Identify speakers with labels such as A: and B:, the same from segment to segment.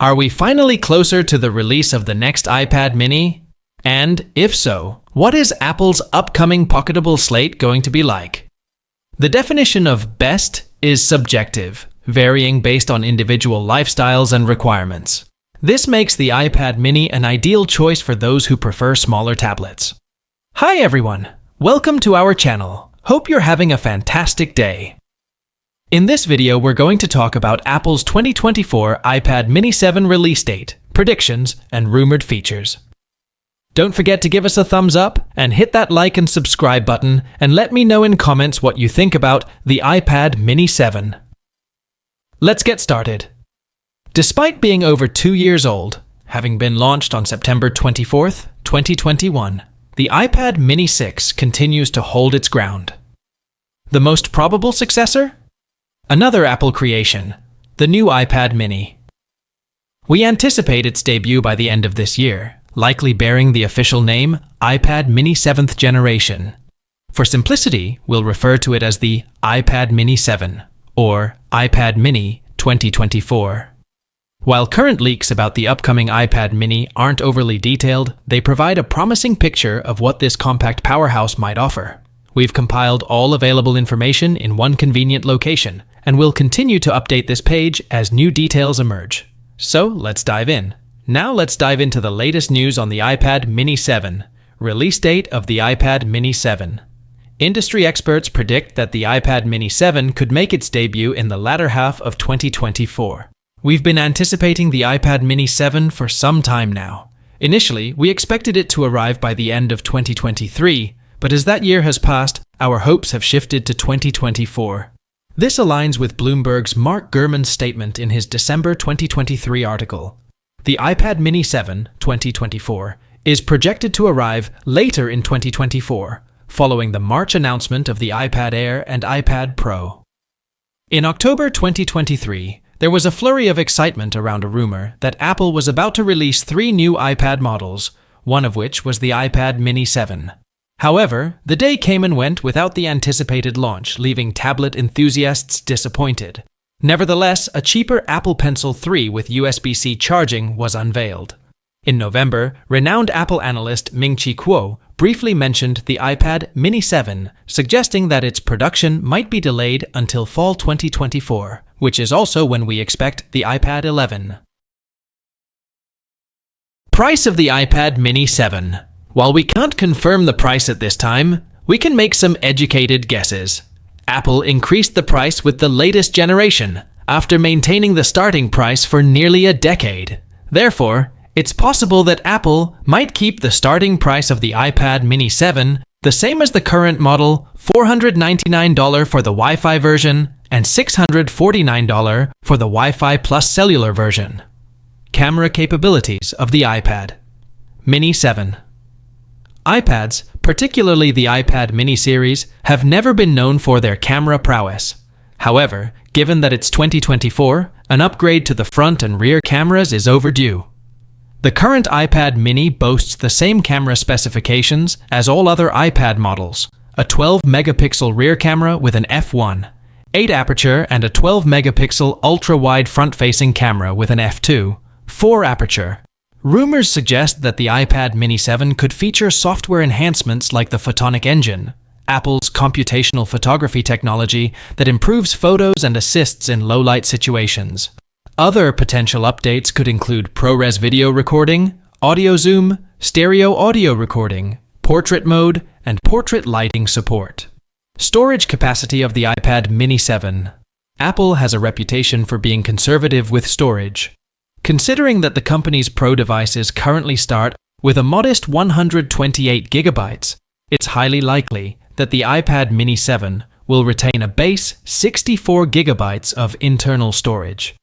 A: Are we finally closer to the release of the next iPad mini? And, if so, what is Apple's upcoming pocketable slate going to be like? The definition of best is subjective, varying based on individual lifestyles and requirements. This makes the iPad mini an ideal choice for those who prefer smaller tablets. Hi everyone! Welcome to our channel. Hope you're having a fantastic day. In this video, we're going to talk about Apple's 2024 iPad mini 7 release date, predictions, and rumored features. Don't forget to give us a thumbs up and hit that like and subscribe button, and let me know in comments what you think about the iPad mini 7. Let's get started. Despite being over 2 years old, having been launched on September 24th, 2021, the iPad mini 6 continues to hold its ground. The most probable successor? Another Apple creation, the new iPad mini. We anticipate its debut by the end of this year, likely bearing the official name iPad mini 7th generation. For simplicity, we'll refer to it as the iPad mini 7 or iPad mini 2024. While current leaks about the upcoming iPad mini aren't overly detailed, they provide a promising picture of what this compact powerhouse might offer. We've compiled all available information in one convenient location, and we'll continue to update this page as new details emerge. So let's dive in. Now let's dive into the latest news on the iPad mini 7, release date of the iPad mini 7. Industry experts predict that the iPad mini 7 could make its debut in the latter half of 2024. We've been anticipating the iPad mini 7 for some time now. Initially, we expected it to arrive by the end of 2023, but as that year has passed, our hopes have shifted to 2024. This aligns with Bloomberg's Mark Gurman's statement in his December 2023 article. The iPad mini 7, 2024, is projected to arrive later in 2024, following the March announcement of the iPad Air and iPad Pro. In October 2023, there was a flurry of excitement around a rumor that Apple was about to release 3 new iPad models, one of which was the iPad mini 7. However, the day came and went without the anticipated launch, leaving tablet enthusiasts disappointed. Nevertheless, a cheaper Apple Pencil 3 with USB-C charging was unveiled. In November, renowned Apple analyst Ming-Chi Kuo briefly mentioned the iPad mini 7, suggesting that its production might be delayed until fall 2024, which is also when we expect the iPad 11. Price of the iPad mini 7. While we can't confirm the price at this time, we can make some educated guesses. Apple increased the price with the latest generation, after maintaining the starting price for nearly a decade. Therefore, it's possible that Apple might keep the starting price of the iPad mini 7 the same as the current model, $499 for the Wi-Fi version and $649 for the Wi-Fi plus cellular version. Camera capabilities of the iPad mini 7. iPads, particularly the iPad mini series, have never been known for their camera prowess. However, given that it's 2024, an upgrade to the front and rear cameras is overdue. The current iPad mini boasts the same camera specifications as all other iPad models: a 12-megapixel rear camera with an f1, 8 aperture, and a 12-megapixel ultra-wide front-facing camera with an f2, 4 aperture. Rumors suggest that the iPad mini 7 could feature software enhancements like the Photonic Engine, Apple's computational photography technology that improves photos and assists in low-light situations. Other potential updates could include ProRes video recording, audio zoom, stereo audio recording, portrait mode, and portrait lighting support. Storage capacity of the iPad mini 7. Apple has a reputation for being conservative with storage. Considering that the company's Pro devices currently start with a modest 128 gigabytes, it's highly likely that the iPad mini 7 will retain a base 64 gigabytes of internal storage.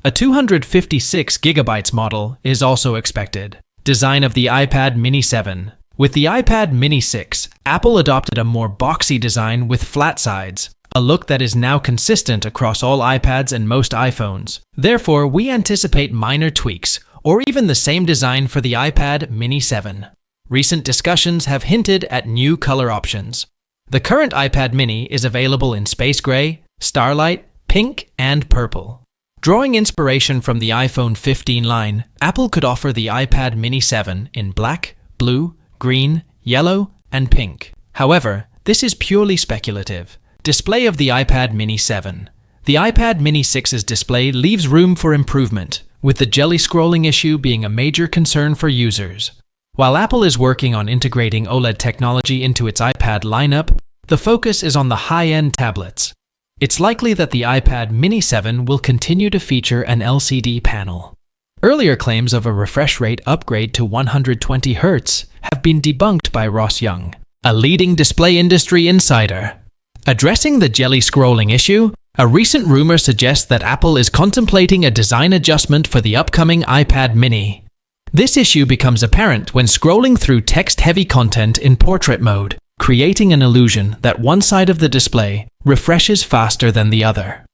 A: A 256 gigabytes model is also expected. Design of the iPad mini 7. With the iPad mini 6, Apple adopted a more boxy design with flat sides, a look that is now consistent across all iPads and most iPhones. Therefore, we anticipate minor tweaks, or even the same design for the iPad mini 7. Recent discussions have hinted at new color options. The current iPad mini is available in space gray, starlight, pink, and purple. Drawing inspiration from the iPhone 15 line, Apple could offer the iPad mini 7 in black, blue, green, yellow, and pink. However, this is purely speculative. Display of the iPad mini 7. The iPad mini 6's display leaves room for improvement, with the jelly scrolling issue being a major concern for users. While Apple is working on integrating OLED technology into its iPad lineup, the focus is on the high-end tablets. It's likely that the iPad mini 7 will continue to feature an LCD panel. Earlier claims of a refresh rate upgrade to 120 Hz have been debunked by Ross Young, a leading display industry insider. Addressing the jelly scrolling issue, a recent rumor suggests that Apple is contemplating a design adjustment for the upcoming iPad mini. This issue becomes apparent when scrolling through text-heavy content in portrait mode, creating an illusion that one side of the display refreshes faster than the other.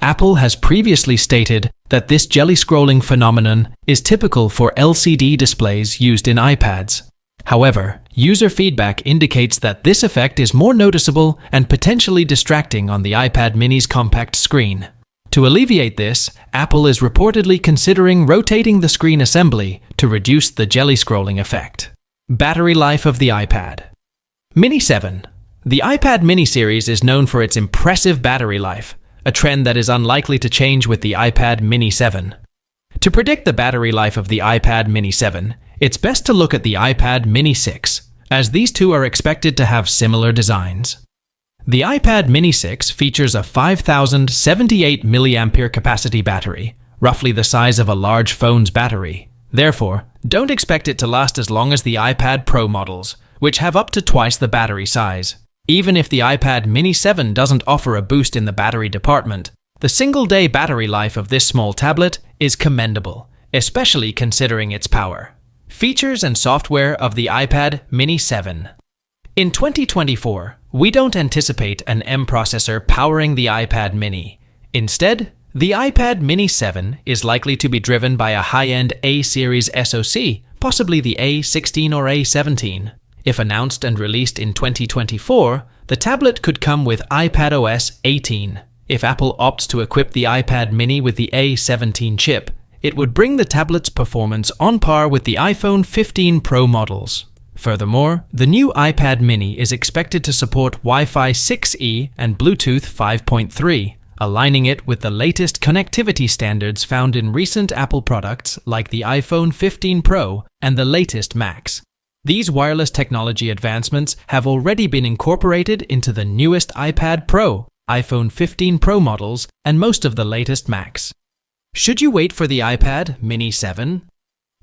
A: Apple has previously stated that this jelly scrolling phenomenon is typical for LCD displays used in iPads. However, user feedback indicates that this effect is more noticeable and potentially distracting on the iPad mini's compact screen. To alleviate this, Apple is reportedly considering rotating the screen assembly to reduce the jelly scrolling effect. Battery life of the iPad Mini 7. The iPad mini series is known for its impressive battery life, a trend that is unlikely to change with the iPad mini 7. To predict the battery life of the iPad mini 7, it's best to look at the iPad mini 6, as these two are expected to have similar designs. The iPad mini 6 features a 5078 mAh capacity battery, roughly the size of a large phone's battery. Therefore, don't expect it to last as long as the iPad Pro models, which have up to twice the battery size. Even if the iPad mini 7 doesn't offer a boost in the battery department, the single-day battery life of this small tablet is commendable, especially considering its power. Features and software of the iPad mini 7. In 2024, we don't anticipate an M processor powering the iPad mini. Instead, the iPad mini 7 is likely to be driven by a high-end A-series SoC, possibly the A16 or A17. If announced and released in 2024, the tablet could come with iPadOS 18. If Apple opts to equip the iPad mini with the A17 chip, it would bring the tablet's performance on par with the iPhone 15 Pro models. Furthermore, the new iPad mini is expected to support Wi-Fi 6E and Bluetooth 5.3, aligning it with the latest connectivity standards found in recent Apple products like the iPhone 15 Pro and the latest Macs. These wireless technology advancements have already been incorporated into the newest iPad Pro, iPhone 15 Pro models, and most of the latest Macs. Should you wait for the iPad mini 7?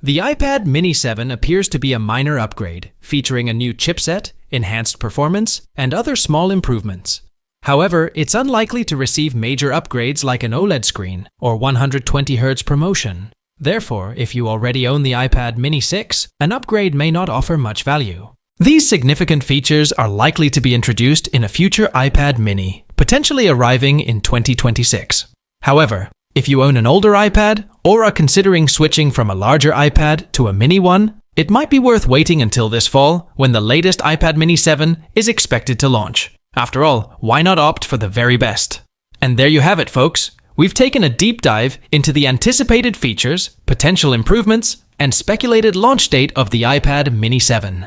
A: The iPad mini 7 appears to be a minor upgrade, featuring a new chipset, enhanced performance, and other small improvements. However, it's unlikely to receive major upgrades like an OLED screen or 120 Hz promotion. Therefore, if you already own the iPad mini 6, an upgrade may not offer much value. These significant features are likely to be introduced in a future iPad mini, potentially arriving in 2026. However, if you own an older iPad or are considering switching from a larger iPad to a mini one, it might be worth waiting until this fall when the latest iPad mini 7 is expected to launch. After all, why not opt for the very best? And there you have it, folks. We've taken a deep dive into the anticipated features, potential improvements, and speculated launch date of the iPad mini 7.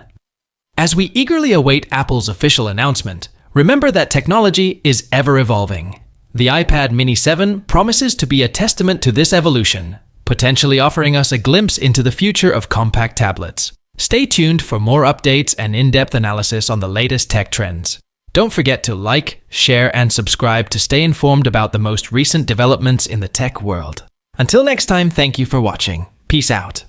A: As we eagerly await Apple's official announcement, remember that technology is ever evolving. The iPad mini 7 promises to be a testament to this evolution, potentially offering us a glimpse into the future of compact tablets. Stay tuned for more updates and in-depth analysis on the latest tech trends. Don't forget to like, share, and subscribe to stay informed about the most recent developments in the tech world. Until next time, thank you for watching. Peace out.